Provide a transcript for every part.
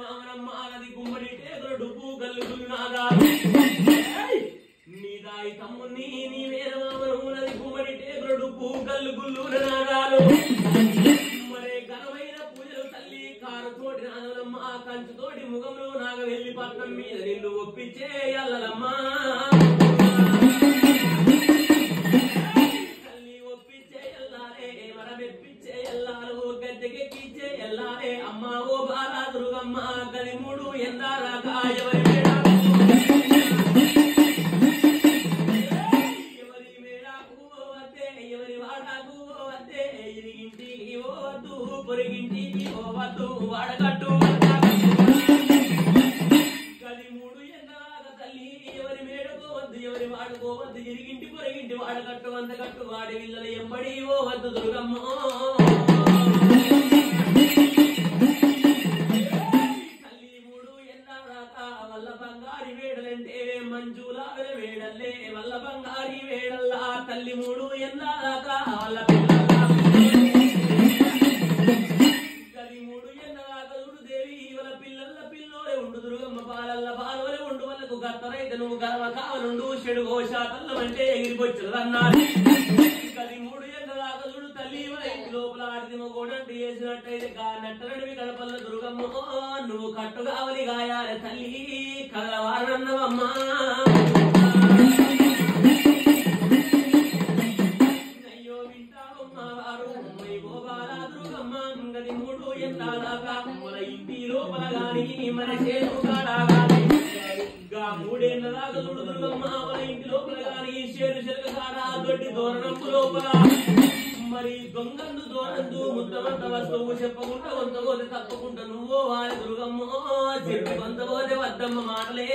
మేనమామనమ్మ నది గుమ్మడి టేకుల డుబ్బు గల్లుగులు నాగా నీ దాయి తమ్ముని నీ మేనమామనమ్మ నది గుమ్మడి టేకుల డుబ్బు గల్లుగుళ్ళు నాగాలు మరే ఘనమైన పూజలు తల్లి కారుతోటి నాగలమ్మ కంచుతోటి ముఖంలో నాగ వెళ్ళి పట్నం మీద నిన్ను ఒప్పించే అల్లలమ్మా అమ్మా ఓ బాలా దుర్గమ్మ గది మూడు ఎందారాగా ఎవరి మేడాకు వద్దే ఎవరి వాడాకు వద్దే ఇరిగింటికి ఓ వద్దు పొరిగింటికి ఓ వద్దు వాడగట్టు గది మూడు ఎందారాగా తల్లి ఎవరి మేడకో వద్దు ఎవరి వాడుకోవద్దు ఇరిగింటి పొరిగింటి వాడగట్టు వందగట్టు వాడి విల్లలు ఎంబడి ఓ వద్దు దుర్గమ్మ మంజులా వేడల్లే వల్ల బంగారి వేడల్లా తల్లి మూడు ఎన్నాక వాళ్ళ గది మూడు ఎన్నాక చూడు దేవి వాళ్ళ పిల్లల పిల్లోడే ఉండు దుర్గమ్మ పాలల్ల పాలవలే ఉండు వాళ్ళకు గత్తరైతే నువ్వు గర్వ కావనుండు చెడు గోశాతల్లం అంటే ఎగిరిపోచ్చు అన్నారు గది మూడు ఎన్నాక చూడు తల్లి వాళ్ళ ఇంటి లోపల ఆడిదిమో గోడంటి వేసినట్టయితే నట్టనడివి కడపల్ల దుర్గమ్మ నువ్వు కట్టు కావలి గాయాలే తల్లి కదలవారన్నవమ్మా అయ్యో వింటావమ్మా వారు గోపాలా దుర్గమ్మ గది మూడు ఎందాకా మన ఇంటి లోపల గాని మన చేను కాడా గాని గా మూడేళ్ళ దాకా చూడు దుర్గమ్మ మన ఇంటి లోపల గాని చేను చెలక కాడా దొడ్డి దూరణపు లోపల మరి దొంగందు దూరందు ముద్దమంత వస్తువు చెప్పకుండా కొంతపోతే తప్పకుండా నువ్వో వారి దుర్గమ్మో చెప్పి కొంతపోతే వద్దమ్మ మాటలే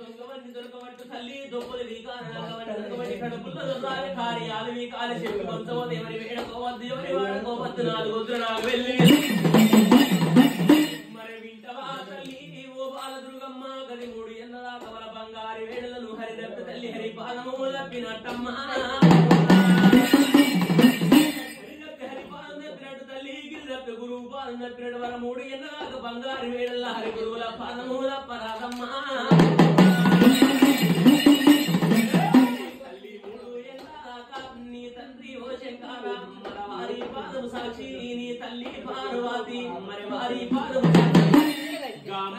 దొంగవన్నీ దొరకబట్టు తల్లి దొప్పులు వీకారబట్టి కడుపుల్లో దొరకాలి కార్యాలు వీకాలి చెప్పి కొంతపోతే ఎవరి వేడుకోవద్దు ఎవరి వాడుకోవద్దు నాలుగు వద్దు నాకు వెళ్ళి మరి వింటవా తల్లి ఓ బాల దుర్గమ్మ గది మూడు ఎన్నదాకా వల బంగారి వేడలను హరిదప్ప తల్లి హరి పాదము లప్పినట్టమ్మా హరిపాదం తప్పినట్టు తల్లి గిరిదప్ప గురువు పాదం తప్పినట్టు వల మూడు ఎన్నదాకా బంగారి వేడల్ల హరి గురువుల పాదము లప్పరాదమ్మా తల్లి మూడు ఎన్నదాకా నీ తండ్రి ఓ శంకర మన వారి పాదము సాక్షి నీ తల్లి పార్వతి మరి వారి పాదము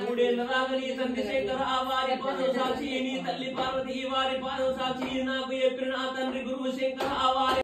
మూడేళ్ళ దాకా నీ తండ్రి శంకర వారి పాదం సాక్షి నీ తల్లి పార్వతి వారి పాదం సాక్షి నాకు చెప్పిన నా తండ్రి గురువు శంకర వారి